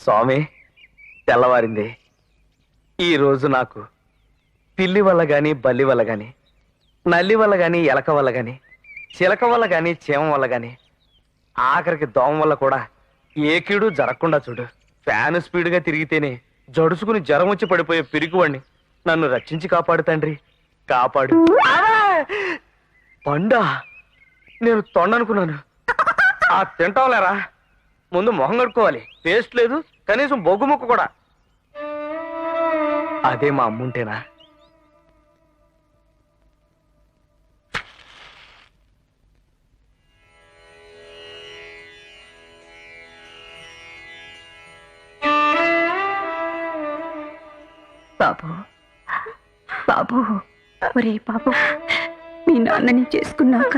స్వామి, తెల్లవారింది. ఈ రోజు నాకు పిల్లి వల్ల గాని, బల్లి వల్ల గాని, నల్లి వల్ల గాని, ఎలక వల్ల గాని, చిలక వల్ల గాని, చీమ వల్ల గాని, ఆఖరికి దోమ వల్ల కూడా ఏ కీడు జరగకుండా చూడు. ఫ్యాన్ స్పీడ్గా తిరిగితేనే జడుసుకుని జ్వరం వచ్చి పడిపోయే పిరికివాణ్ణి నన్ను రక్షించి కాపాడు తండ్రి, కాపాడు. పండా, నేను తొండనుకున్నాను. ఆ తింటాంలేరా, ముందు మొహం కడుక్కోవాలి. పేస్ట్ లేదు, కనీసం బొగ్గు ముక్క కూడా. అదే మా అమ్ముంటేనా? బాబు, బాబు, ఒరే బాబు, మీ నాన్నని చేసుకున్నాక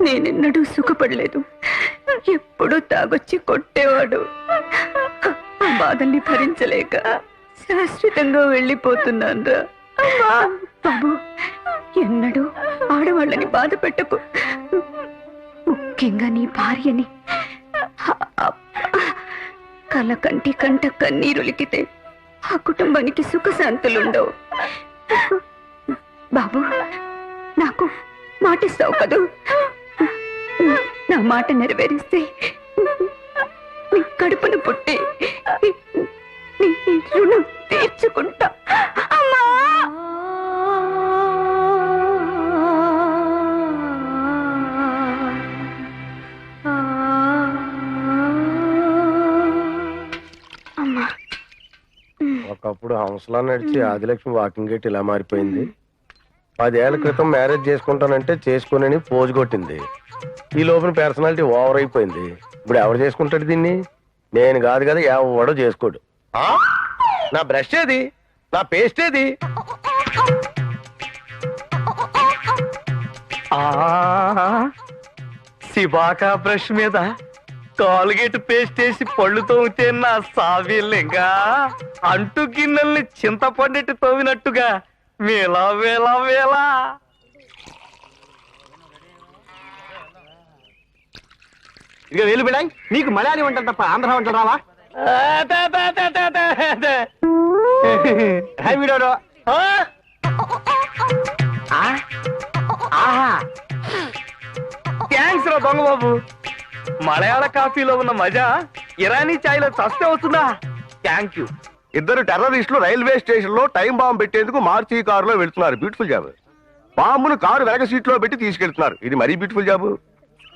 నేనెన్నడూ సుఖపడలేదు. ఎప్పుడూ తాగొచ్చి కొట్టేవాడు. ఆ బాధల్ని భరించలేక శాశ్వతంగా వెళ్ళిపోతున్నాన్రా. బాబు, ఎన్నడూ ఆడవాళ్ళని బాధ పెట్టకు, ముఖ్యంగా నీ భార్యని. కల కంటి కంట కన్నీరులికితే ఆ కుటుంబానికి సుఖశాంతులుండవు. బాబు, నాకు మాటిస్తావు కదూ? నా మాట నెరవేరిస్తే నీ కడుపున పుట్టి నీ రుణం తీర్చుకుంటా. అమ్మా! అమ్మా, ఒకప్పుడు హంసలా నడిచి ఆదిలక్ష్మి వాకింగ్ గేట్ ఇలా మారిపోయింది. 10 ఏళ్ల క్రితం మ్యారేజ్ చేసుకుంటానంటే చేసుకోనని పోజు కొట్టింది. ఈ లోపల పర్సనాలిటీ ఓవర్ అయిపోయింది. ఇప్పుడు ఎవరు చేసుకుంటాడు దీన్ని? నేను కాదు కదా, ఎవడో చేసుకోడు. నా బ్రష్ ఏది? నా పేస్ట్ ఏది? శివాకా బ్రష్ మీద కాల్గేట్ పేస్ట్ వేసి పళ్ళు తోమితే నా సావిల్లింగా అంటు గిన్నెల్ని చింతపండెట్టు తోమినట్టుగా వేలా వేలా వేలా. ఇక వేలు బిడాయి, నీకు మలయాళీ వంటలు తప్ప ఆంధ్ర వంటలు రావా? వీడియో థ్యాంక్స్ రా దొంగ బాబు. మలయాళ కాఫీలో ఉన్న మజా ఇరానీ చాయ్ లో చస్తే వస్తుందా? Thank you. ఇద్దరు టెర్రరిస్టులు రైల్వే స్టేషన్ లో టైం బాంబు పెట్టేందుకు మార్చి కారులో వెళ్తున్నారు. Beautiful job. బాంబును కారు వెనక సీట్ లో పెట్టి తీసుకెళ్తున్నారు. ఇది మరీ బ్యూటిఫుల్ జాబ్.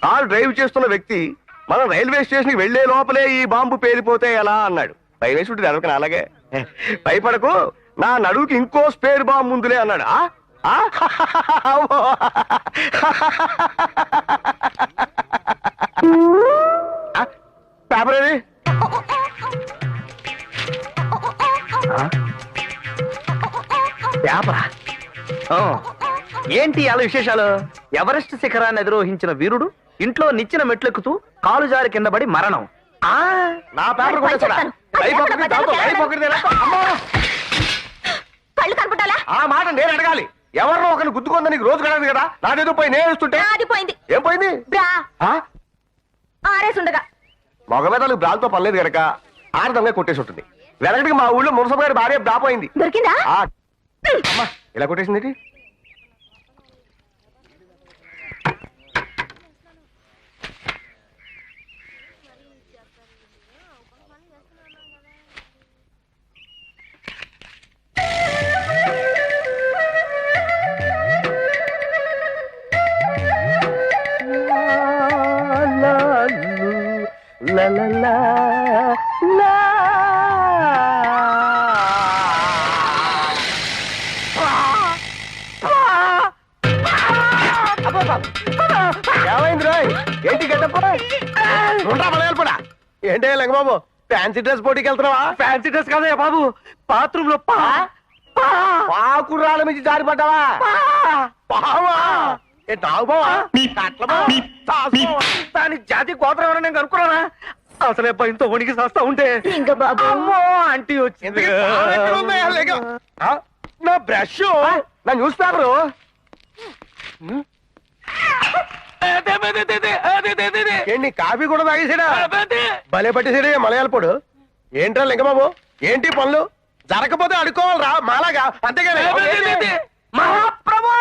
కారు డ్రైవ్ చేస్తున్న వ్యక్తి మనం రైల్వే స్టేషన్ కి వెళ్లే లోపలే ఈ బాంబు పేలిపోతే ఎలా అన్నాడు. భయవేసి ఉంటుంది ఎవరికైనా. అలాగే భయపడకు, నా నడువుకి ఇంకో స్పేర్ బాంబు ముందులే అన్నాడు. పేపర్ ఏది? పేపరా? ఏంటి అలా విశేషాలు? ఎవరెస్ట్ శిఖరాన్ని అధిరోహించిన వీరుడు ఇంట్లో నిచ్చిన మెట్లెక్కుతూ కాలు జారి కింద పడి మరణం. నా పేపర్ కూడా ఆ మాట నేను అడగాలి. ఎవరినో ఒకరిని గుద్దుకుందని నీకు రోజు కడదు కదా. నాదేదో పోయి నేను ఇస్తుంటే ఏం పోయింది? మగవేదాలకు బ్రాల్తో పర్లేదు కనుక ఆడదంగా కొట్టేసి ఉంటుంది. వెనకటికి మా ఊళ్ళో మురసమ్మ గారి భార్య బ్రా పోయింది. అమ్మా, ఇలా కొట్టేసింది. ఏమైంది రాయ్? ఏంటి గడ్డప్ప? మలయాళపడా ఏంటే లంగబాబు, ఫ్యాన్సీ డ్రెస్ పోటీకి వెళ్తున్నావా? ఫ్యాన్సీ డ్రెస్ కాదయ్యా బాబు, బాత్రూమ్ లో పాకుర్రాల నుంచి జారి పడ్డావా? పావా దాని జాతి గోత్రం ఎవరైనా నేను కనుక్కున్నానా? అసలే భయంతో వణికి చేస్తా ఉంటే అమ్మో ఆంటీ వచ్చింది. నా బ్రష్, నా న్యూస్ పేపరు. ఏంటి కాఫీ కూడా తాగేసాడా? భలే పట్టేసాడే మలయాళ పొడు. ఏంట్రా లింగబాబు, ఏంటి పనులు? జరగకపోతే అడుకోవాలరా మాలాగా, అంతేగాని మహాప్రభు,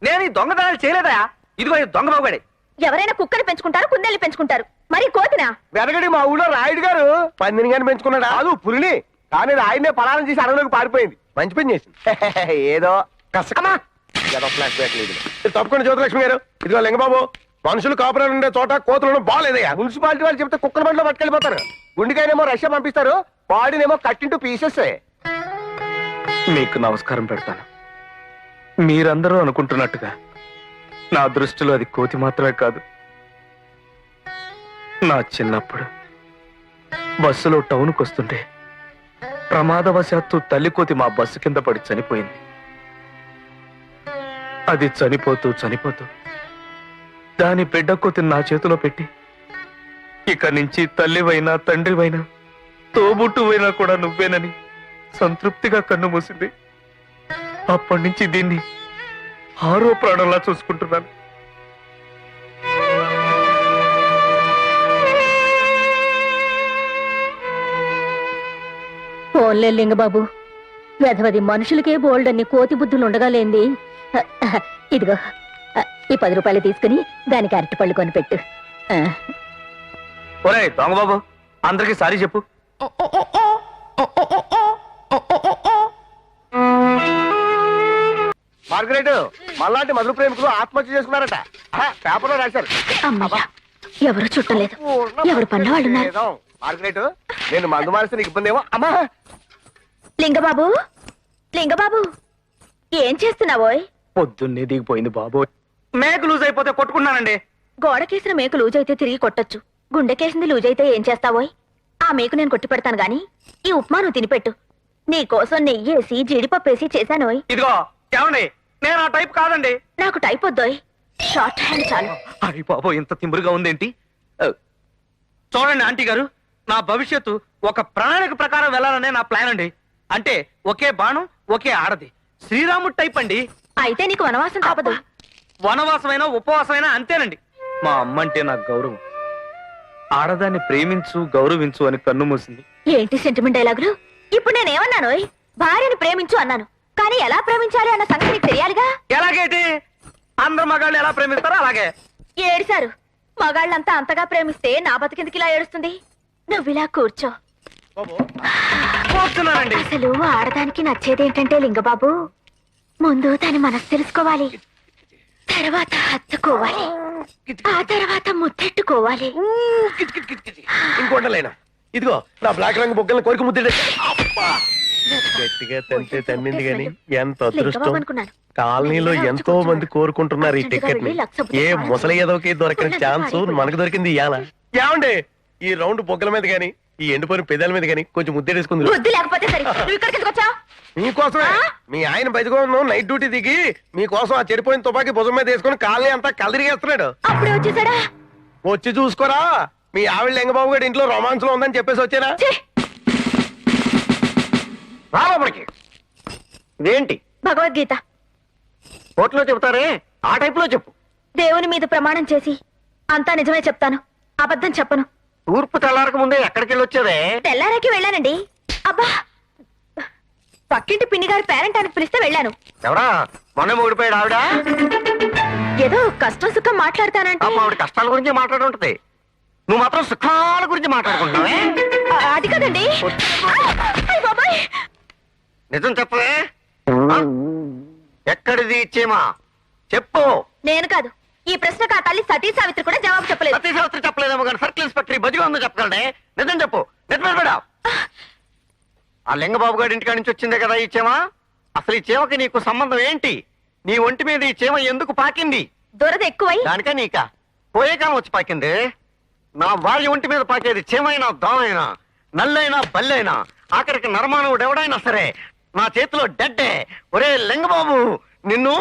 నేను ఈ దొంగతనాలు చేయలేదా? ఇదిగో ఈ దొంగ బాబుగాడి. ఎవరైనా కుక్కని పెంచుకుంటారు, కుందేళ్ళు పెంచుకుంటారు, మరి కోతినా? వెనకటి మా ఊళ్ళో రాయుడు గారు పందిని గాని పెంచుకున్నాడా? అది పులిని, కానీ రాయుడినే పలారం చేసి అడవిలోకి పారిపోయింది. మంచి పని చేసింది. ఏదో కష్టమా ఫ్లాష్ బ్యాక్ లేదు. తప్పకుండా జ్యోతిలక్ష్మి గారు, ఇదిగో లింగబాబు, మనుషులు కాపురాలు ఉండే చోట కోతులను బాగాలేదయ్యా. మున్సిపాలిటీ వాళ్ళు చెప్తే కుక్కల బండిలో పట్టుకెళ్ళిపోతారు. గుండెకాయనేమో రష్యా పంపిస్తారు, బాడీనేమో కట్టింటూ పీసెస్. మీకు నమస్కారం పెడతాను. మీరందరూ అనుకుంటున్నట్టుగా నా దృష్టిలో అది కోతి మాత్రమే కాదు. నా చిన్నప్పుడు బస్సులో టౌన్కి వస్తుంటే ప్రమాదవశాత్తు తల్లి కోతి మా బస్సు కింద పడి చనిపోయింది. అది చనిపోతూ చనిపోతూ దాని బిడ్డ కోతిని నా చేతిలో పెట్టి, ఇక నుంచి తల్లివైనా తండ్రివైనా తోబుట్టువైనా కూడా నువ్వేనని సంతృప్తిగా కన్ను మూసింది. అప్పటి నుంచి దీన్ని ఆరో ప్రాణంలా చూసుకుంటున్నాను. పోన్లే లింగబాబు, వెధవది మనుషులకే బోల్డన్ని కోతి బుద్ధులు ఉండగాలేంది. ఇదిగో ఈ 10 రూపాయలు తీసుకుని దానికి అరటిపళ్ళు కొనిపెట్టు. ఒరే దొంగ బాబు, అందరికీ సారీ చెప్పు. మార్గరేట్, మళ్ళాంటి మధుర ప్రేమికులు ఆత్మహత్య చేసుకున్నారట. పేపర్లో రాశారు. అమ్మయ్య, ఎవరు చుట్టలేదు, ఎవరు పనులు వాళ్ళు ఉన్నారు. మార్గరేట్, నేను మందు మారిస్తే నీకు ఇబ్బంది ఏమో. అమ్మా లింగబాబు, లింగబాబు, ఏం చేస్తున్నావోయ్? పొద్దున్నే దిగిపోయింది బాబు. మేక లూజ్ అయిపోతే కొట్టుకున్నానండి. గోడకేసిన మేకు లూజైతే తిరిగి కొట్టొచ్చు, గుండెకేసింది లూజైతే ఏం చేస్తావోయ్? ఆ మేకు నేను కొట్టి పెడతాను గాని ఈ ఉప్మా నువ్వు తినిపెట్టు. నీకోసం నెయ్యేసి జీడిపప్పేసి చేశానోయ్. ఇదిగో ఏమండి, నేను ఆ టైప్ కాదండి. నాకు టైప్ వద్దోయ్, షార్ట్ హ్యాండ్ చాలు. అయ్యి బాబు, ఇంత తిమ్మురుగా ఉందేంటి? చూడండి ఆంటీ గారు, నా భవిష్యత్తు ఒక ప్రణాళిక ప్రకారం వెళ్ళాలనే నా ప్లాన్ అండి. అంటే ఒకే బాణం ఒకే ఆడది, శ్రీరాముడు టైప్ అండి. అయితే నీకు వనవాసం తప్పదు. వనవాసమైనా ఉపవాసమైనా అంతేనండి. మా అమ్మంటే నాకు గౌరవం. ఆడదాన్ని ప్రేమించు గౌరవించు అని కన్ను మూసింది. ఏంటి సెంటిమెంట్ డైలాగులు? ఇప్పుడు నేనేమన్నానోయ్? భార్యని ప్రేమించు అన్నాను, కానీ ఎలా ప్రేమించాలి అన్న సంగతి నీకు తెలియాలిగా. ఎలాగైతే అందరు మగాళ్ళు ఎలా ప్రేమిస్తారో అలాగే. ఏడిశారు, మగాళ్ళంతా అంతగా ప్రేమిస్తే నా బతికిందుకు ఇలా ఏడుస్తుంది. నువ్విలా కూర్చో. కూర్చున్నానండి. అసలు ఆడదానికి నచ్చేదేంటంటే లింగబాబు, ముందు దాని మనసు తెలుసుకోవాలి, తర్వాత హత్తుకోవాలి, ఆ తర్వాత ముద్దెట్టుకోవాలి. ఇంకోటలేనా, ఇదిగో నా బ్లాక్ రంగు బొగ్గలను కోరిక ముద్ద గట్టిగా తంతే తమ్మింది గాని ఎంత అదృష్టం. లింగబాబు అనుకున్నాను. కాలనీలో ఎంతో మంది కోరుకుంటున్నారు ఈ టికెట్ ని. ఏ ముసలి ఏదోకి దొరకని ఛాన్స్ మనకు దొరికింది ఇయాల. ఏమండి, ఈ రౌండ్ బొగ్గల మీద గాని ఈ ఎండిపోయిన పెదాల మీద గాని కొంచెం ముద్దెడేసుకుంది. బుద్ధి లేకపోతే సరే, నువ్వు ఇక్కడికి ఎందుకు వచ్చావు? మీకోసమే. మీ ఆయన బయటకు నైట్ డ్యూటీ దిగి మీకోసం ఆ చెడిపోయిన తుపాకీ భుజం మీద వేసుకుని కాలనీ అంతా కలదిరిగేస్తున్నాడు. అప్పుడే వచ్చేసాడా? వచ్చి చూసుకోరా, మీ ఆవిడ లింగబాబు గారి ఇంట్లో రొమాన్స్ లో ఉందని చెప్పేసి వచ్చానా? రాబడికి ఇదేంటి భగవద్గీత కోర్టులో చెబుతారే ఆ టైప్ లో చెప్పు. దేవుని మీద ప్రమాణం చేసి అంతా నిజమే చెప్తాను, అబద్ధం చెప్పను. తూర్పు తెల్లారక ముందే ఎక్కడికి వెళ్ళి వచ్చేదే? తెల్లారకి వెళ్ళానండి. అబ్బా, పక్కింటి పిన్ని గారి పేరెంట్ అని పిలిస్తే వెళ్ళాను. ఎవరా మొన్న ఓడిపోయాడు ఆవిడ? ఏదో కష్టం సుఖం మాట్లాడతానంటే. ఆవిడ కష్టాల గురించి మాట్లాడుంటది, నువ్వు మాత్రం సుఖాల గురించి మాట్లాడుకుంటున్నావే. అది కదండి. అయ్ బాబాయ్, నిజం చెప్పవే, ఎక్కడిది ఇచ్చేమా చెప్పు. నేను కాదు, ఈ ప్రశ్నకు ఆ తల్లి సతీ సావిత్రి కూడా జవాబు చెప్పలేదు. సతీ సావిత్రి చెప్పలేదేమో కానీ సర్కిల్ ఇన్స్పెక్టర్ బజిగా ఉందో చెప్పగలడే. నిజం చెప్పు, నిజమేడా? ఆ లింగబాబు గారి ఇంటికాడి నుంచి వచ్చిందే కదా ఈ చీమ. అసలు ఈ చీమకి నీకు సంబంధం ఏంటి? నీ ఒంటి మీద ఈ చీమ ఎందుకు పాకింది? దురద ఎక్కువై. దానికా నీకా? పోయే కాలం వచ్చి పాకింది. నా భార్య ఒంటి మీద పాకేది చీమైనా దోమైనా నల్లైనా బల్లైనా ఆఖరికి నరమానవుడు ఎవడైనా సరే నా చేతిలో డెడ్డే. ఒరే లింగబాబు, నిన్ను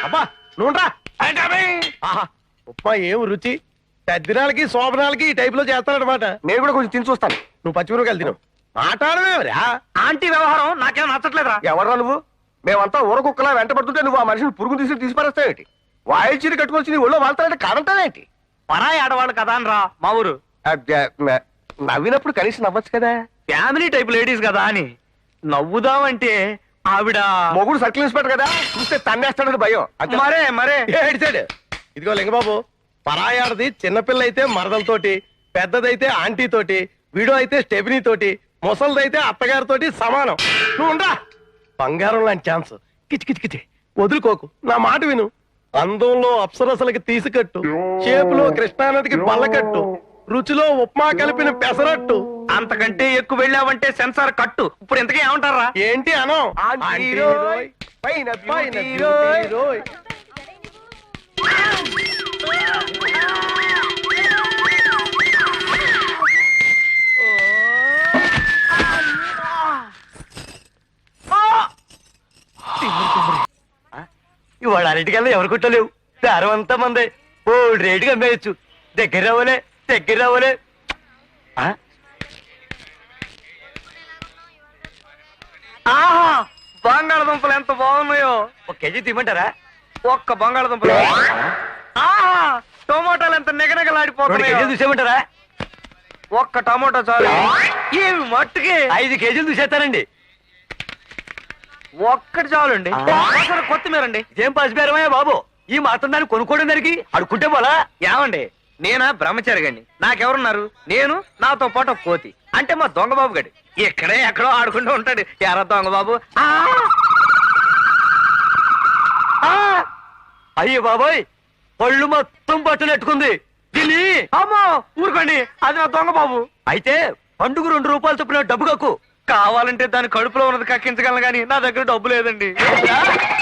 అబ్బా నువ్వురా. ఉప్మా ఏం రుచి, తద్దినాలకి శోభనాలకి ఈ టైప్ లో చేస్తానమాట. నేను కూడా కొంచెం తిని చూస్తాను. నువ్వు పచ్చిమిరపకాయలు తిను. మాట్లాడమేవరా? ఆంటీ వ్యవహారం నాకేం నచ్చట్లేదా? ఎవరా నువ్వు? మేమంతా ఊర కుక్కలా వెంట పడుతుంటే నువ్వు ఆ మనిషిని పురుగు తీసి పారేస్తావేంటి? వాయిల్ చీర కట్టుకొచ్చి నీ ఒళ్ళో వాళ్తానంటే కాదంటావేంటి? పరాయి ఆడవాళ్ళు కదా అని రా మా ఊరు. నవ్వినప్పుడు కనీసం నవ్వచ్చు కదా. ఫ్యామిలీ టైప్ లేడీస్ కదా అని నవ్వుదామంటే ఆవిడ మొగుడు సర్కిల్ ఇన్స్పెక్టర్ కదా, చూస్తే తన్నేస్తాడని భయం. మరే మరే ఏడిచాడు. ఇదిగో లింగబాబు, పరాయాడది చిన్నపిల్ల అయితే మరదలతోటి, పెద్దదైతే ఆంటీ తోటి, వీడో అయితే స్టెబినీ తోటి, ముసలిదైతే అత్తగారితోటి సమానం. నువ్వు ఉండరా, బంగారం లాంటి ఛాన్స్. కిచి కిచి కిచి వదులుకోకు, నా మాట విను. అందంలో అప్సరసలకి తీసుకట్టు, షేపులో కృష్ణానదికి బల్లకట్టు, రుచిలో ఉప్మా కలిపిన పెసరట్టు. అంతకంటే ఎక్కువ వెళ్ళావంటే సెన్సార్ కట్టు. ఇప్పుడు ఇంతకీ ఏమంటారా? ఏంటి అనం? ఆంటీ రోయ్, పైన బ్యూటీ రోయ్. ఇవాళ అన్నిటికల్లా ఎవరు కుట్టలేవు. దారం అంతా మందే. ఓ రేటుగా అమ్మేయచ్చు. దగ్గర రావలే, దగ్గర రావలే. ఆహా, బంగాళదుంపలు ఎంత బాగున్నాయో. 1 కేజీ తీయమంటారా? ఒక్క బంగాళదుంపలు. ఆహా, టమోటాలు ఎంత నిగనగలాడిపోతున్నాయో. చూసేమంటారా? ఒక్క టమోటా చాలు. ఏమి మట్టుకి 5 కేజీలు చూసేస్తానండి. ఒక్కటి చాలండి. కొత్తిమీర అండి. ఏం పసిపేరమయ్యా బాబు, ఈ మాత్రం దాన్ని కొనుక్కోవడం దానికి అడుక్కుంటే పోలా. ఏమండి, నేనా బ్రహ్మచారిగండి, నాకెవరున్నారు? నేను, నాతో పాటు ఒక కోతి, అంటే మా దొంగ బాబు గడి. ఇక్కడే ఎక్కడో ఆడుకుంటూ ఉంటాడు. ఎరా దొంగ బాబు. అయ్యో బాబోయ్, పళ్ళు మొత్తం పట్టునట్టుకుంది. దీన్ని అమ్మో ఊరుకోండి, అది నా దొంగ బాబు. అయితే పండుగ 2 రూపాయలు చొప్పున డబ్బు కక్కు. కావాలంటే దాని కడుపులో ఉన్నది కక్కించగలను కానీ నా దగ్గర డబ్బు లేదండి.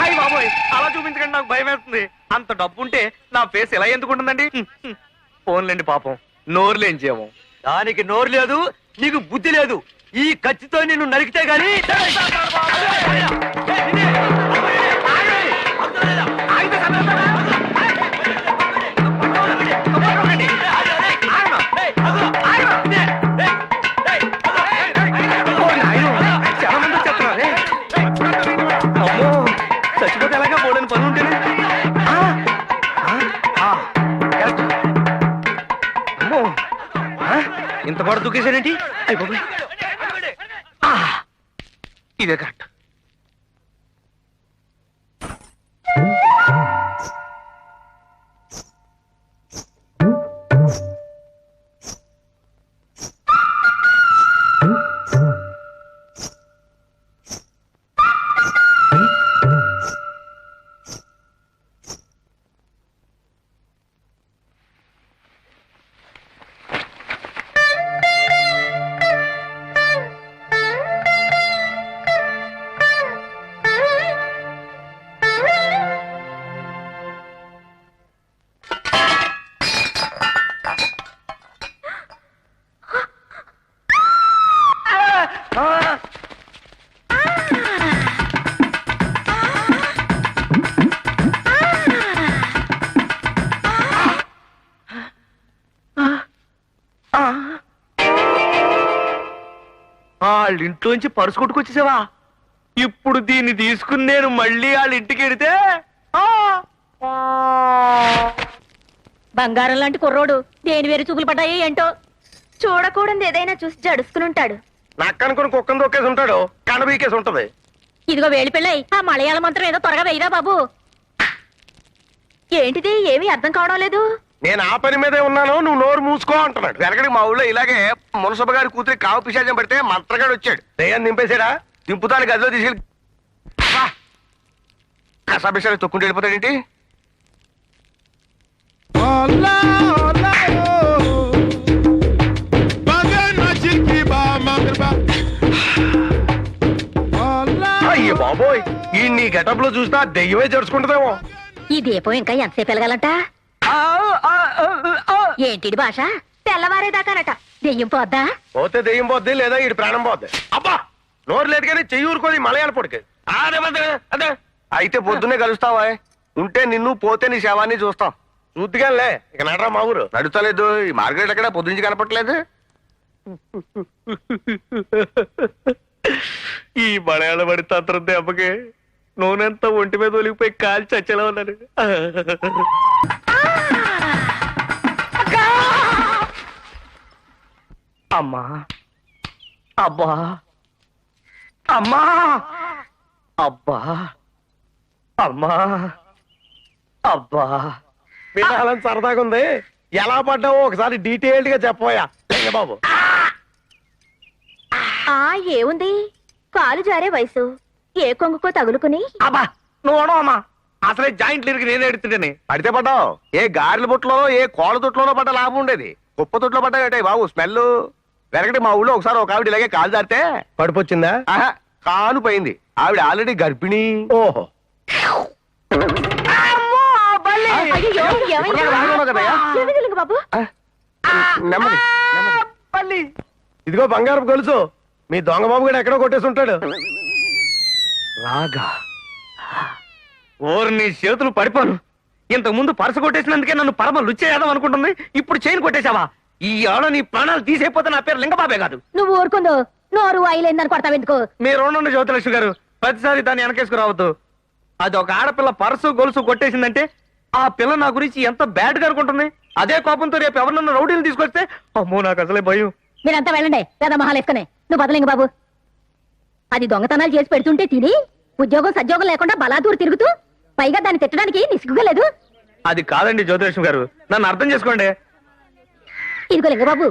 అయ్యి బాబోయ్, అలా చూపించకండి, నాకు భయం వేస్తుంది. అంత డబ్బు ఉంటే నా ఫేస్ ఎలా ఎందుకు ఉంటుందండి? ఫోన్లేండి, పాపం నోరు లేని జీవం. దానికి నోరు లేదు, నీకు బుద్ధి లేదు. ఈ కత్తితో నిన్ను నరికితే గాని చచ్చిపోతే ఎలాగా పోలేని పనులు ఉంటేనే. అమ్మో, ఇంత కూడా దూకేశాడేంటి? అయిపోయి ఇదే కరెక్ట్. వాళ్ళ ఇంట్లోంచి పరుసు కొట్టుకొచ్చేసావా? ఇప్పుడు దీన్ని తీసుకుని నేను మళ్ళీ వాళ్ళ ఇంటికి వెడితే బంగారం లాంటి కుర్రోడు దేని వేరు చూపులు పడ్డాయి ఏంటో. చూడకూడదు ఏదైనా చూసి జడుసుకుని ఉంటాడు. నక్కనుకుని కుక్కను దొక్కేసి ఉంటాడు, కనబీకేసి ఉంటది. ఇదిగో వేలి పిల్లై, ఆ మలయాళ మంత్రం ఏదో త్వరగా వెయ్యరా బాబు. ఏంటిది, ఏమీ అర్థం కావడం లేదు. నేను ఆ పని మీదే ఉన్నాను, నువ్వు నోరు మూసుకో అంటున్నాడు. వెనకడికి మా ఊళ్ళో ఇలాగే మునసభ గారి కూతురి కావు పిశాచం పడితే మంత్రగాడు వచ్చాడు. దయ్యాన్ని నింపేశాడా? దింపుతానికి గదిలో తీసుకెళ్ళి కసాపిశాలు తొక్కుంటూ వెళ్ళిపోతాడేంటి? అయ్యో బాబోయ్, ఈ నీ గెటప్ లో చూసినా దెయ్యమే జరుచుకుంటుందేమో. ఈ దీపం ఇంకా ఎంతసేపు వెలగాలంట? ఏంటి భాష? తెల్లవారేదాకానట. దెయ్యం పోద్దా? పోతే దెయ్యం పోద్ది, లేదా ఈ ప్రాణం పోద్ది. అబ్బా, నోరు లేదు కానీ చెయ్యి ఊరుకోది మలయాళ పొడికి. అదే అయితే పొద్దున్నే కలుస్తావా? ఉంటే నిన్ను, పోతే నీ శవాన్ని చూస్తాం. చూద్దిగానే ఇక నడరా మా ఊరు. నడుస్తలేదు, ఈ మార్కెట్ ఎక్కడ పొద్దుంచి కనపట్లేదు. ఈ మలయాళ పడి తంత్రం దెబ్బకి నూనెంతా ఒంటి మీద ఒలిగిపోయి కాల్చి చచ్చేలా ఉన్నాను. అమ్మా అబ్బా అమ్మా అబ్బా అమ్మా అబ్బా వినాలని సరదాగా ఉంది. ఎలా పడ్డావో ఒకసారి డీటెయిల్డ్ గా చెప్పబోయా బాబు. ఆ ఏముంది, కాలు జారే వయసు, ఏ కొంగుకో తగులుకుని. అబ్బా నువ్వు అమ్మా, అసలే జాయింట్లు ఇరికి నేను ఎడుతుంటేనే. పడితే పడ్డావు. ఏ గారెల బుట్టలో ఏ కోళ్ళ తొట్టులోనో పడ్డ లాభం ఉండేది. కుప్ప తొట్లో పడ్డాయి బాబు. స్మెల్ వెనకటి మా ఊళ్ళో ఒకసారి ఒక ఆవిడ ఇలాగే కాలు జారితే పడిపోచ్చిందా? ఆహా, కాలు పోయింది. ఆవిడ ఆల్రెడీ గర్భిణీ. ఓహో, అయ్యయ్యో, ఏమైంది? ఏమైంది లింగ బాబు? నెమ్మది నెమ్మది. ఇదిగో బంగారం గొలుసు. మీ దొంగ బాబు కూడా ఎక్కడో కొట్టేసి ఉంటాడు. రాగా ఓరు నీ చేతులు పడిపోను. ఇంతకు ముందు పరస కొట్టేసినందుకే నన్ను పరమ లుచ్చేయాదాం అనుకుంటుంది. ఇప్పుడు చైన్ కొట్టేశావా? ఈ ఆడ నీ ప్రాణాలు తీసేపోతే నా పేరు లింగబాబే కాదు. నువ్వు ఊరుకుందో నోరు వాయిలేందని కొడతావెందుకు? మీరు ఉండండి జ్యోతిలక్ష్మి గారు, ప్రతిసారి దాన్ని వెనకేసుకు రావద్దు. అది ఒక ఆడపిల్ల పరసు గొలుసు కొట్టేసిందంటే ఆ పిల్ల నా గురించి ఎంత బ్యాడ్ గా అనుకుంటుంది. అదే కోపంతో రేపు ఎవరినన్నా రౌడీలు తీసుకొస్తే అమ్మో నాకు అసలే భయం. మీరంతా వెళ్ళండి పెద్ద మహాలు వేసుకుని. నువ్వు బదలింగ బాబు. అది దొంగతనాలు చేసి పెడుతుంటే తిని ఉద్యోగం సద్యోగం లేకుండా బలాదూరు తిరుగుతూ పైగా దాన్ని తిట్టడానికి నిసుగుగా లేదు. అది కాదండి జ్యోతిలక్ష్మి గారు, నన్ను అర్థం చేసుకోండి. ఇదిగో లింగబాబు,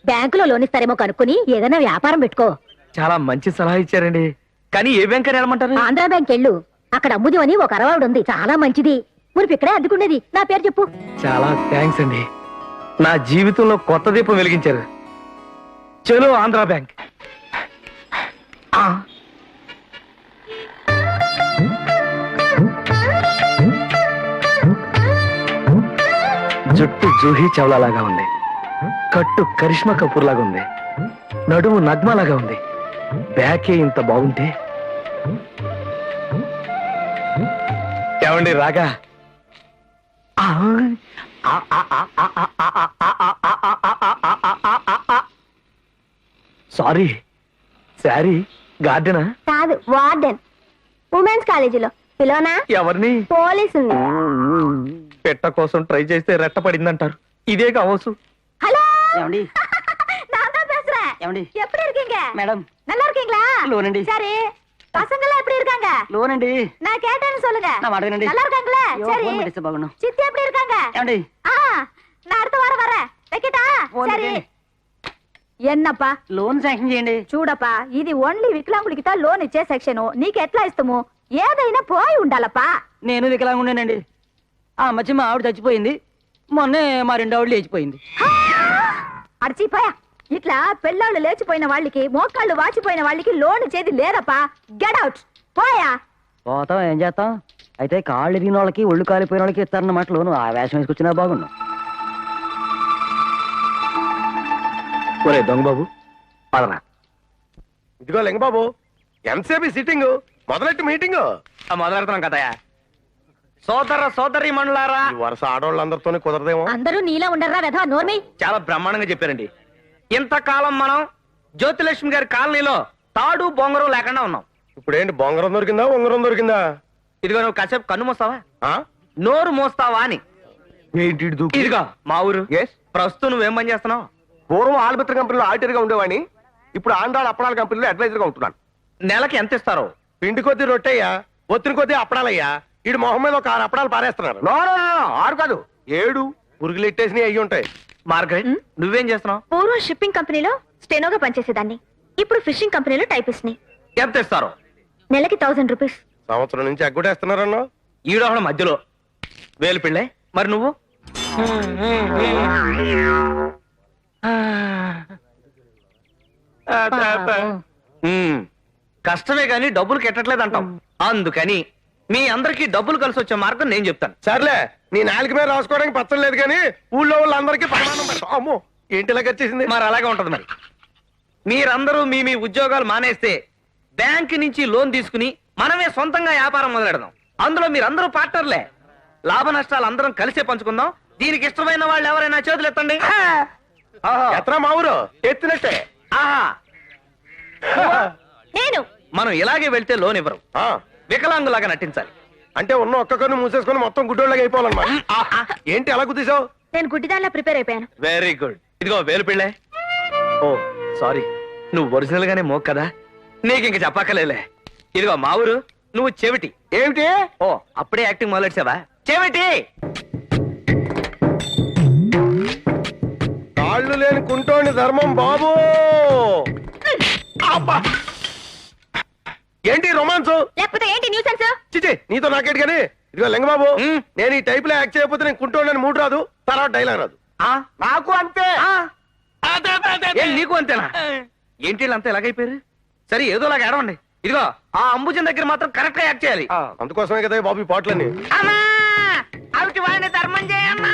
బ్యాంకులో లోన్ ఇస్తారేమో కనుక్కుని ఏదైనా వ్యాపారం పెట్టుకో. చాలా మంచి సలహా ఇచ్చారండి. కానీ ఏ బ్యాంక్ అని వెళ్ళమంటారు? ఆంధ్రా బ్యాంక్ వెళ్ళు. అక్కడ అమ్ముది అని ఒక అరవాడు ఉంది, చాలా మంచిది. మురిపి ఇక్కడే అద్దుకునేది. నా పేరు చెప్పు. చాలా థ్యాంక్స్ అండి, నా జీవితంలో కొత్త దీపం వెలిగించారు. చలో ఆంధ్రా బ్యాంక్. ఆ. జుట్టు జూహీ చౌలాలాగా ఉంది, కట్టు కరిష్మా కపూర్ లాగా ఉంది, నడుము నగ్మలాగా ఉంది. బ్యాకే ఇంత బాగుంటే ఏమండి రాగా? సారీ, శారీ గార్డెనా? కాదు, వార్డెన్. ఉమెన్స్ కాలేజీలో పిలోనా? ఎవరిని? పోలీసు. పెట్ట కోసం ట్రై చేస్తే రెట్ట పడిందంటారు. ఇదే కావచ్చు. హలో, ఏమండి? நான் தான் பேசுறேன். ఏమండి? எப்படி இருக்கீங்க? మేడం, நல்லா இருக்கீங்களா? లోనండి. சரி, பசங்களாம் எப்படி இருக்காங்க? లోనండి. நான் கேட்டேன்னு சொல்லுங்க. నా మాట వినండి. நல்லா இருக்காங்களா? అయ్యో, சரி. ఫోన్ పెట్టేస్తే బాగుండు. சித்தி எப்படி இருக்காங்க? ఏమండి? ஆ, நான் அடுத்த வாரம் வரேன். வைக்கட்டா? ఫోన్ சரி. పెట్టండి. ఎన్నప్పా లోన్ శాంక్షన్ చేయండి. చూడప్పా, ఇది ఓన్లీ వికలాంగులకి లోన్ ఇచ్చే సెక్షన్. నీకు ఎట్లా ఇస్తాము? ఏదైనా పోయి ఉండాలప్పా. నేను వికలాంగుండేనండి. ఆ మధ్య మా ఆవిడ చచ్చిపోయింది. మొన్నే మా రెండో ఆవిడ లేచిపోయింది. అడిచిపోయా, ఇట్లా పెళ్ళాళ్ళు లేచిపోయిన వాళ్ళకి, మోకాళ్ళు వాచిపోయిన వాళ్ళకి లోన్ ఇచ్చేది లేదప్పా. గెట్ అవుట్, పోయా. పోతాం, ఏం చేస్తాం. అయితే కాళ్ళు ఎరిగిన వాళ్ళకి ఒళ్ళు కాలిపోయిన వాళ్ళకి ఇస్తారన్నమాట లోను. ఆ వేషం వేసుకొచ్చినా బాగున్నాం. ఒరే దొంగ బాబు, పదరా. ఇదిగో లింగబాబు, ఎంతసేపు సిట్టింగ్, మొదలెట్టి మీటింగ్. మొదలెడుతున్నాం కదయా. సోదర సోదరి మనులారా, ఈ వరుస ఆడవాళ్ళందరితోనే కుదరదేమో. అందరూ నీలా ఉండర్రా వెధవా నోర్మి. చాలా బ్రహ్మాండంగా చెప్పారండి. ఇంతకాలం మనం జ్యోతిలక్ష్మి గారి కాలనీలో తాడు బొంగరం లేకుండా ఉన్నాం. ఇప్పుడు ఏంటి, బొంగరం దొరికిందా ఉంగరం దొరికిందా? ఇదిగో నువ్వు కాసేపు కన్ను మోస్తావా, ఆ? నోరు మోస్తావా అని. ఏంటి ఈడు దూకు? ఇదిగో మా ఊరు. Yes? ప్రస్తుతం నువ్వేం పని చేస్తున్నావు? పూర్వం ఆల్బిత్ర కంపెనీలో ఆడిటర్ గా ఉండేవాడిని. ఇప్పుడు ఆంధ్రాల అప్పడాల కంపెనీలో అడ్వైజర్ గా ఉంటున్నాను. నెలకి ఎంత ఇస్తారో? పిండి కొద్దీ రొట్టెయ్యా, ఒత్తిడి కొద్దీ అప్పడాలయ్యా. ఇడు మొహం మీద ఒక 6 అప్పడాలు పారేస్తున్నారు. నో, నో, నో, 6 కాదు 7. పురుగులు ఇట్టేసినవి అయ్యి ఉంటాయి. మార్గరెట్, నువ్వేం చేస్తున్నావు? పూర్వం షిప్పింగ్ కంపెనీలో స్టెనోగా పనిచేసేదాన్ని. ఇప్పుడు ఫిషింగ్ కంపెనీలో టైపిస్ట్ ని. ఎంత ఇస్తారో? నెలకి 1000 రూపీస్. సంవత్సరం నుంచి ఎగ్గొట్టేస్తున్నారన్నా. ఈడోహళ మధ్యలో వేలు పిళ్ళే. మరి నువ్వు? కష్టమే గాని డబ్బులు కెట్టట్లేదు అంటాం. అందుకని మీ అందరికి డబ్బులు కలిసి వచ్చే మార్గం నేను చెప్తాను. సర్లే, నీ నాలుగు మీద రాసుకోవడానికి పచ్చం లేదు కానీ ఊళ్ళో వాళ్ళందరికీ ప్రమాణం పెడతాం. అమ్మో, ఏంటి ఇలాగ వచ్చేసింది? మరి అలాగే ఉంటది. మరి మీరందరూ మీ మీ ఉద్యోగాలు మానేస్తే బ్యాంక్ నుంచి లోన్ తీసుకుని మనమే సొంతంగా వ్యాపారం మొదలెడదాం. అందులో మీరందరూ పార్ట్నర్లే. లాభ నష్టాలు అందరం కలిసే పంచుకుందాం. దీనికి ఇష్టమైన వాళ్ళు ఎవరైనా చేతులు ఎత్తండి. ఎత్రా మా ఊరు ఎత్తినట్టే. ఆహా, నేను మనం ఇలాగే వెళ్తే లోన్ ఇవ్వరు. ఆ, వికలాంగులాగా నటించాలి. అంటే ఉన్న ఒక్క కన్ను మూసేసుకొని మొత్తం గుడ్డోళ్ళగా అయిపోవాలన్నమాట. ఏంటి అలా కుదిసావు? నేను గుడ్డిదానిలా ప్రిపేర్ అయిపోయాను. Very good. ఇదిగో వేలు పిళ్ళే. ఓ సారీ, నువ్వు ఒరిజినల్ గానే మోక్ కదా, నీకు ఇంక చెప్పక్కలేలే. ఇదిగో మా ఊరు, నువ్వు చెవిటి. ఏమిటి? ఓ అప్పుడే యాక్టింగ్ మొదలెట్సావా? చెవిటి. కాళ్ళు లేని కుంటోని ధర్మం బాబు. అబ్బా! ఏంటి రొమాన్స్? లేకపోతే ఏంటి న్యూసెన్స్? చిచి, నీతో నాకేంటి కానీ. ఇదిగో లింగబాబు, ఉమ్. నేను ఈ టైప్ లో యాక్ట్ చేయకపోతే నేను కుంటోని మూడు రాదు, తర్వాత డైలాగ్ రాదు. నాకు అంతే. ఏం నీకు అంతేనా? ఏంటి వీళ్ళు అంతా ఎలాగైపోయారు? సరే ఏదోలాగా ఏడవండి. ఇదిగో ఆ అంబుజన్ దగ్గర మాత్రం కరెక్ట్ గా యాక్ట్ చేయాలి. అందుకోసమే కదా ఈ బాబు ఈ పాటలన్నీ. అమ్మా అవిటి వాడిని ధర్మం చేయమ్మా,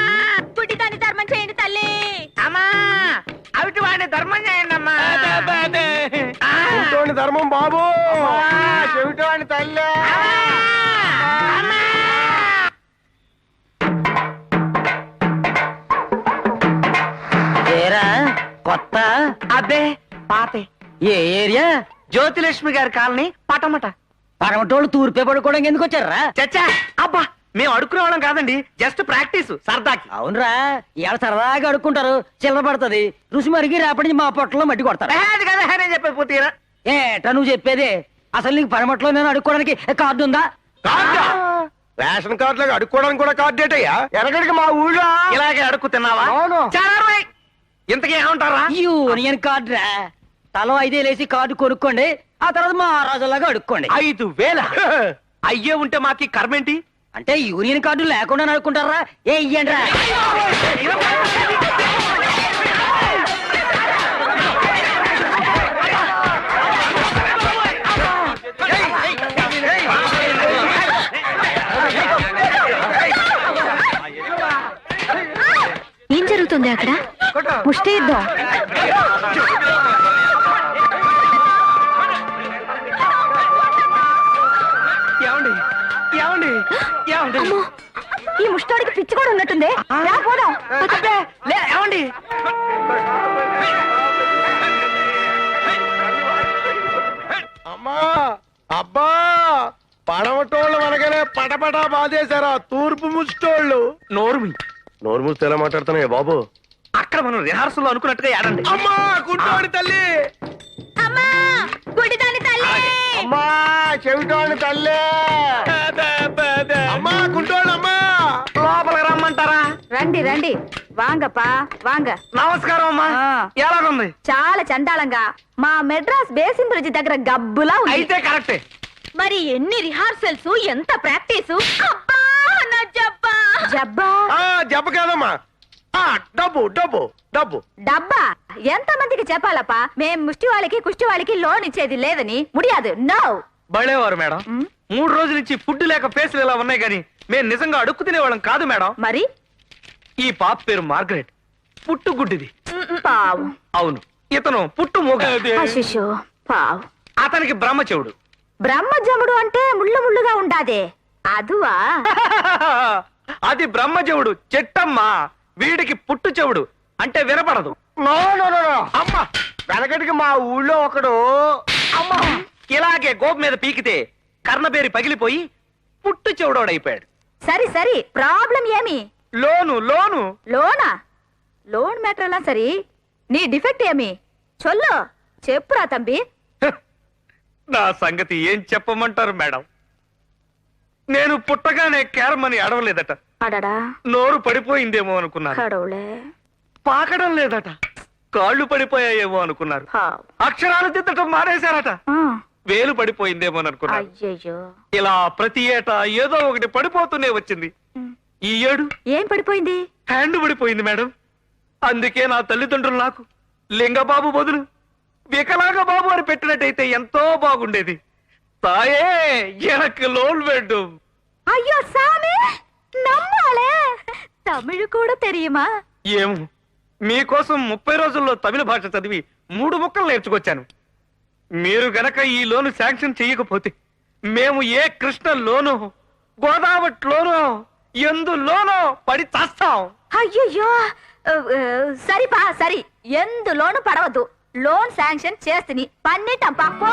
పుట్టి దాన్ని ధర్మం చేయండి తల్లి. అమ్మా అవిటి వాడిని ధర్మం చేయండి అమ్మా. కుంటోని ధర్మం బాబు. చెవిటోని తల్లి. ఏరా కొత్త అదే పాతే. ఏ ఏరియా? జ్యోతిలక్ష్మి గారి కాలనీ పటమట. పడమటోళ్ళు తూర్పే పడుకోవడానికి ఎందుకు వచ్చారా? చచ్చా అబ్బా, మేము అడుక్కునే వాళ్ళం కాదండి, జస్ట్ ప్రాక్టీస్ సరదాకి. అవునరా, ఇవాళ సరదాగా అడుక్కుంటారు, చిల్లర పడుతుంది, రుచి మరిగి రేపటి నుంచి మా పొట్టలో మట్టి కొడతారు. అది కదా నేను చెప్పేది పూర్తిగా. ఏటా నువ్వు చెప్పేది? అసలు నీకు పడమట్లో నేను అడుక్కోవడానికి కార్డు ఉందా? కార్డా? రేషన్ కార్డు లాగా అడుక్కోవడానికి కూడా కార్డు ఏటయ్యా? ఎనకడికి మా ఊళ్ళో ఇలాగే అడుక్కు తిన్నావా? అవును. చాలా రోజులై. ఇంతకీ ఏమంటారా? యూనియన్ కార్డు రా. తలో 5 వేసి కార్డు కొనుక్కోండి, ఆ తర్వాత మా రాజులాగా అడుక్కోండి. 5,000 అయ్యే ఉంటే మాకి కర్మేంటి? అంటే యూనియన్ కార్డు లేకుండా అడుక్కుంటారా? ఏ ఇయ్యండి రా. ఏం జరుగుతుంది అక్కడ? ముష్టి యుద్ధం. ఏమండి ఏమండి ఏమండి? అమ్మో, ఈ ముష్టోడికి పిచ్చి కూడా ఉన్నట్టుంది. రా పోదాం. అబ్బే, లే, ఏమండి? అమ్మా అబ్బా, పడమటోళ్ళు అనగానే పటపటా బాధేశారా తూర్పు ముష్టోళ్ళు. నోరుమి. నోరు మూస్తే ఎలా మాట్లాడుతున్నాయా బాబు? అక్కడ మనం రిహార్సల్ అనుకున్నట్టుగా ఏడండి. అమ్మా కుంటోని తల్లి. అమ్మా గుడిదాని తల్లి. అమ్మా చెవిటోని తల్లి. అమ్మా కుంటోని అమ్మా. లోపలికి రమ్మంటారా? రండి రండి, వాంగపా వాంగ. నమస్కారం అమ్మా. ఎలాగుంది? చాలా చండాలంగా, మా మెడ్రాస్ బేసిన్ బ్రిడ్జ్ దగ్గర గబ్బులా ఉంది. అయితే కరెక్టే. మరి ఎన్ని రిహార్సల్స్, ఎంత ప్రాక్టీస్. అబ్బా నా జబ్బా. జబ్బా జబ్బ కాదమ్మా, డబ్బు డబ్బు డబ్బు. డబ్బా ఎంత మందికి చెప్పాలప్పా? మేం ముష్టి వాళ్ళకి కుష్టి వాళ్ళకి లోన్ ఇచ్చేది లేదని. ముడియాదు. నో. బళేవారు మేడం. మ్? 3 రోజుల నుంచి ఫుడ్ లేక ఫేసులు ఇలా ఉన్నాయి కానీ మేము నిజంగా అడుక్కు తినేవాళ్ళం కాదు మేడం. మరి ఈ పాప పేరు మార్గరెట్, పుట్టుగుడ్డిది. పావు. అవును, ఇతను పుట్టు మూగ. అశిషో పావు. అతనికి బ్రహ్మ చెవుడు. బ్రహ్మజముడు అంటే ముళ్ళు ముళ్ళుగా ఉండాదే, అదువా? అది బ్రహ్మ చెవుడు చెట్టమ్మా. వీడికి పుట్టు చెవుడు అంటే వినపడదు. No no no no. అమ్మా, వెనకటికి మా ఊళ్ళో ఒకడు అమ్మా, ఇలాగే గోపు మీద పీకితే కర్ణబేరి పగిలిపోయి పుట్టు చెవుడోడైపోయాడు. సరి సరి, ప్రాబ్లం ఏమి? లోను లోను. లోనా? లోన్ మ్యాటర్ ఎలా సరి? నీ డిఫెక్ట్ ఏమి? చొల్లో చెప్పురా తంబి. నా సంగతి ఏం చెప్పమంటారు మేడం? నేను పుట్టగానే కేరమని అడవలేదట. అడడా నోరు పడిపోయిందేమో అనుకున్నారు. కడవులే. పాకడం లేదట. కాళ్ళు పడిపోయాయేమో అనుకున్నారు. పావు. అక్షరాలు దిద్దటం మానేశారట. వేలు పడిపోయిందేమో అనుకున్నారు. అయ్యయ్యో. ఇలా ప్రతి ఏటా ఏదో ఒకటి పడిపోతూనే వచ్చింది. ఈ ఏడు ఏం పడిపోయింది? హ్యాండ్ పడిపోయింది మేడం. అందుకే నా తల్లిదండ్రులు నాకు లింగబాబు బదులు వికలాంగ బాబు అని పెట్టినట్టయితే ఎంతో బాగుండేది. తాయే ఎనకు లోన్ வேண்டும். అయ్యో సామి, నమ్మాలే. తమిళ్ కూడా తెలియమా? ఏమో, మీకోసం 30 రోజుల్లో తమిళ భాష చదివి 3 ముక్కలు నేర్చుకొచ్చాను. మీరు గనక ఈ లోను శాంక్షన్ చెయ్యకపోతే మేము ఏ కృష్ణ లోనో గోదావరిలోనో ఎందులోనో పడి చస్తాం. అయ్యయ్యో, సరిపా సరి, ఎందులోను పడవద్దు. లోన్ శాంక్షన్ చేస్తుని పన్నిటం పప్పు.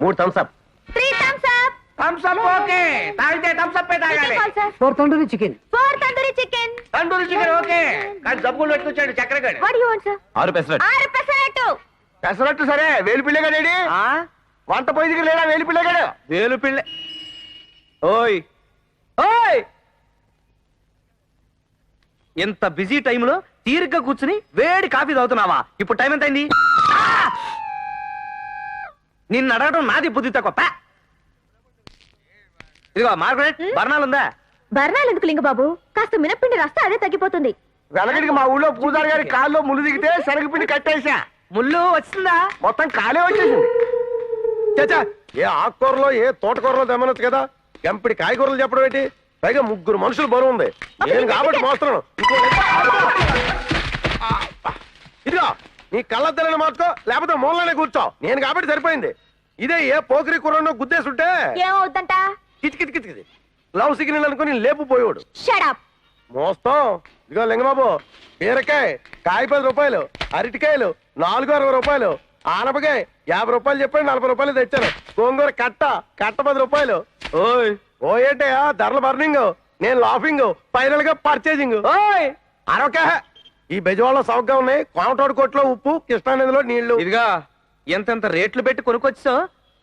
3 thumbs up. 3 thumbs up. Thumbs up okay. తాగితే థమ్స్ అప్ తాగాలి. 4 tandoori chicken. 4 tandoori chicken. Tandoori chicken okay, కానీ జబ్బులు పెట్టుకొచ్చాడు చక్కెరగాడు. What you want sir? 6 pesarattu. 6 pesarattu. Pesarattu సరే, వేలిపిల్లగాడేడి ఆ? వంట పోయి దగ్గర లేడా వేలిపిల్లగాడు? వేలు పిల్ల. ఓయ్ ఓయ్, ఇంత బిజీ టైంలో తీరిగ్గా కూర్చుని వేడి కాఫీ తాగుతున్నావా? ఇప్పుడు టైం ఎంత అయింది? నిన్ను అడగడం నాది బుద్ధి తక్కువ. పా. ఇదిగో మార్గరెట్, బర్ణాలుందా? బర్ణాలు ఎందుకు లింగ బాబు? కాస్త మినప్పిండి రాస్తే అదే తగ్గిపోతుంది. వెనకడికి మా ఊళ్ళో పూజారి గారి కాల్లో ముళ్ళు దిగితే శనగపిండి కట్టేసా, ముళ్ళు వచ్చిందా? మొత్తం కాలే వచ్చేసింది. చచ్చా, ఏ ఆకుకూరలో ఏ తోటకూరలో తెమ్మనొచ్చు కదా, ఎంపిడి కాయగూరలు చెప్పడం ఏంటి? పైగా 3 మనుషులు బరువు ఉంది. నేను కాబట్టి మోస్తున్నాను. ఇదిగో నీ కళ్ళద్దలని మార్చుకో, లేకపోతే మూలనే కూర్చో. నేను కాబట్టి సరిపోయింది. ఇదే ఏ పోకిరి కూరను గుద్దేసుంటే ఏమవుద్దంట? కిచకిచకిచకిది లవ్ సిగ్నల్ అనుకుని లేపుపోయాడు. Shut up. మోస్తాం. ఇదిగో లింగబాబు, బీరకాయ కాయ 10 రూపాయలు, అరటికాయలు 460 రూపాయలు, ఆనపకాయ 50 రూపాయలు చెప్పండి, 40 రూపాయలు తెచ్చాను. గోంగూర కట్ట 10 రూపాయలు. ఓయ్ ఓయేటయా ధరల బర్నింగ్, నేను లాఫింగ్, ఫైనల్ గా పర్చేసింగ్. ఓయ్ అరొక ఈ బెజవాడలో సౌకగా ఉన్నాయి. కోమటోడు కొట్లో ఉప్పు, కృష్ణానదిలో నీళ్లు. ఇదిగా ఎంతెంత రేట్లు పెట్టి కొనుక్కొచ్చో,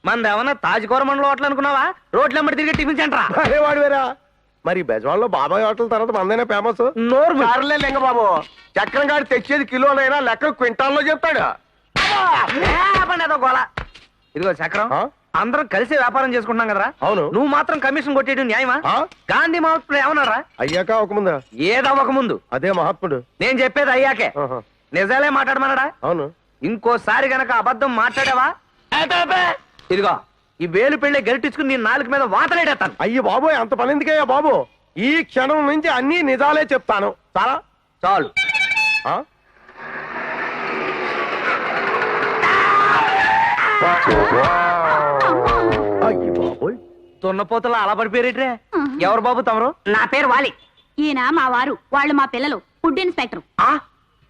మనది ఏమన్నా తాజ్కూర మండలం హోటల్ అనుకున్నావా? రోడ్లెంబడి తిరిగి టిఫిన్ సెంటరా? అరే వాడు వేరా. మరి బెజవాడలో బాబాయ్ హోటల్ తర్వాత మందైనా ఫేమస్. నోరు మూయి. సర్లే లింగబాబు, చక్రం గారు తెచ్చేది కిలోలైనా లెక్క క్వింటాల్లో చెప్తాడు. అదో గోల. ఇదిగో చక్రం, ఆ? అందరం కలిసి వ్యాపారం చేసుకుంటున్నాం కదరా? అవును. నువ్వు మాత్రం కమిషన్ కొట్టేయడం న్యాయమా? ఆ? గాంధీ మహాత్ముడు ఏమన్నారా? అయ్యాక ఒక ముందా ఏదవ్వక ముందు అదే మహాత్ముడు. నేను చెప్పేది అయ్యాకే. ఆహా. నిజాలే మాట్లాడమన్నాడా? అవును. ఇంకోసారి గనక అబద్ధం మాట్లాడావా, ఇదిగో ఈ వేలు పెళ్ళే గరిటించుకుని నీ నాలుగు మీద వాతలేడేస్తాను. అయ్యి బాబోయ్, అంత పని ఎందుకయ్యా బాబు? ఈ క్షణం నుంచి అన్ని నిజాలే చెప్తాను. చాలా చాలు. ఆ? అయ్యి బాబోయ్, దున్నపోతలా అలా పడిపోయారేట్రే? ఎవరు బాబు తమరు? నా పేరు వాలి. ఈయన మా వారు, వాళ్ళు మా పిల్లలు. Food inspector. ఆ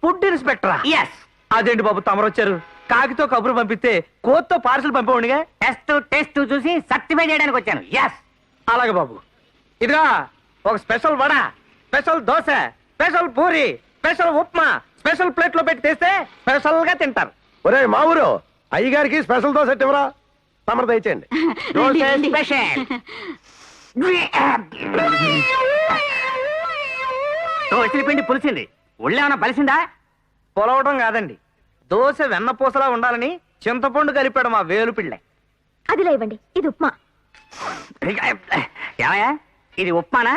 ఫుడ్ ఇన్స్పెక్టరా? ఎస్. అదేంటి బాబు తమరు వచ్చారు? కాకితో కబురు పంపిస్తే కోత్తో పార్సల్ పంపేవాడిగా. టెస్ట్ చూసి సర్టిఫై చేయడానికి వచ్చాను. ఎస్. అలాగే బాబు. ఇదిగా ఒక special vada, special dosa, special puri, special upma special plate లో పెట్టి తెస్తే స్పెషల్ గా తింటారు. ఒరే మా ఊరు అయ్యగారికి స్పెషల్ దోశ ఇవ్వరా? తమరు దయచేయండి. స్పెషల్. దోశల పిండి పులిసింది. ఒళ్ళేమన్నా బలిసిందా? పొలవడం కాదండి, దోశ వెన్నపూసలా ఉండాలని చింతపండు కలిపాడు మా వేలు పిళ్ళ. అదిలా ఇవ్వండి, ఇది ఉప్మా. ఏమయ్యా, ఇది ఉప్మానా?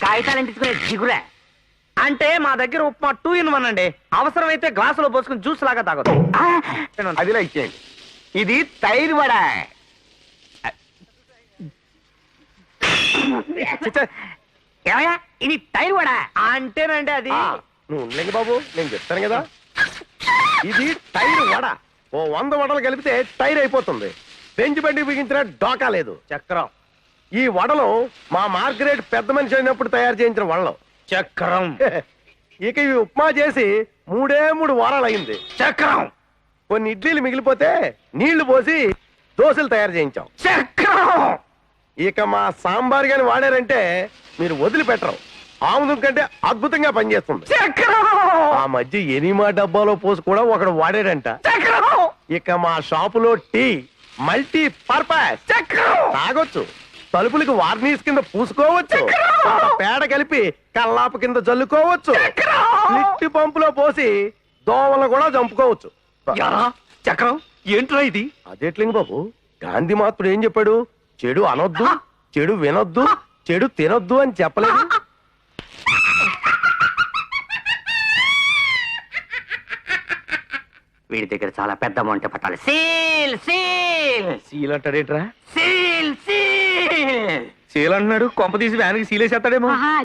కాగితాలు అంటించుకునే జిగురా? అంటే మా దగ్గర ఉప్మా 2 in 1 అండి. అవసరమైతే గ్లాసులో పోసుకుని జ్యూస్ లాగా తాగొచ్చు. అదిలా ఇచ్చేయండి. ఇది తైరు వడ. ఏమయ్యా, ఇది టైర్ వడా? అంటేనండి అది. నువ్వు ఉండలేండి బాబు, నేను చెప్తాను కదా. ఇది టైర్ వడ. ఓ 100 వడలు కలిపితే టైర్ అయిపోతుంది. బెంచ్ బండి బిగించిన డోకా లేదు. చక్రం. ఈ వడలు మా మార్గరేట్ పెద్ద మనిషి అయినప్పుడు తయారు చేయించిన వడలు. చక్రం. ఇక ఇవి ఉప్మా చేసి 3 వారాలు అయింది. చక్రం. కొన్ని ఇడ్లీలు మిగిలిపోతే నీళ్లు పోసి దోశలు తయారు చేయించాం. చక్రం. ఇక మా సాంబార్ గాని వాడారంటే మీరు వదిలిపెట్టరు. ఆముదం కంటే అద్భుతంగా పనిచేస్తుంది. చక్రం. ఆ మధ్య ఎనిమా డబ్బాలో పోసి కూడా ఒకడు వాడాడంట. చక్రం. ఇక మా షాపులో టీ మల్టీ పర్పస్ చక్రం. తాగొచ్చు. తలుపులకి వార్నిష్ కింద పూసుకోవచ్చు. కొంత పేడ కలిపి కల్లాపు కింద జల్లుకోవచ్చు. లిట్టి పంపులో పోసి దోమలను కూడా చంపుకోవచ్చు. యారా, చక్రం ఏంట్రా ఇది? అదేట్లింగ బాబు, గాంధీ మహాత్ముడు ఏం చెప్పాడు? చెడు అనొద్దు, చెడు వినొద్దు, చెడు తినొద్దు అని చెప్పలేదు. వీడి దగ్గర చాలా పెద్ద అమౌంట్ పట్టాలి. సీల్ సీల్ సీల్ అంటాడేంట్రా? Seal seal. సీల్ అంటున్నాడు, కొంప తీసి వ్యాన్కి సీలేసేస్తాడేమో.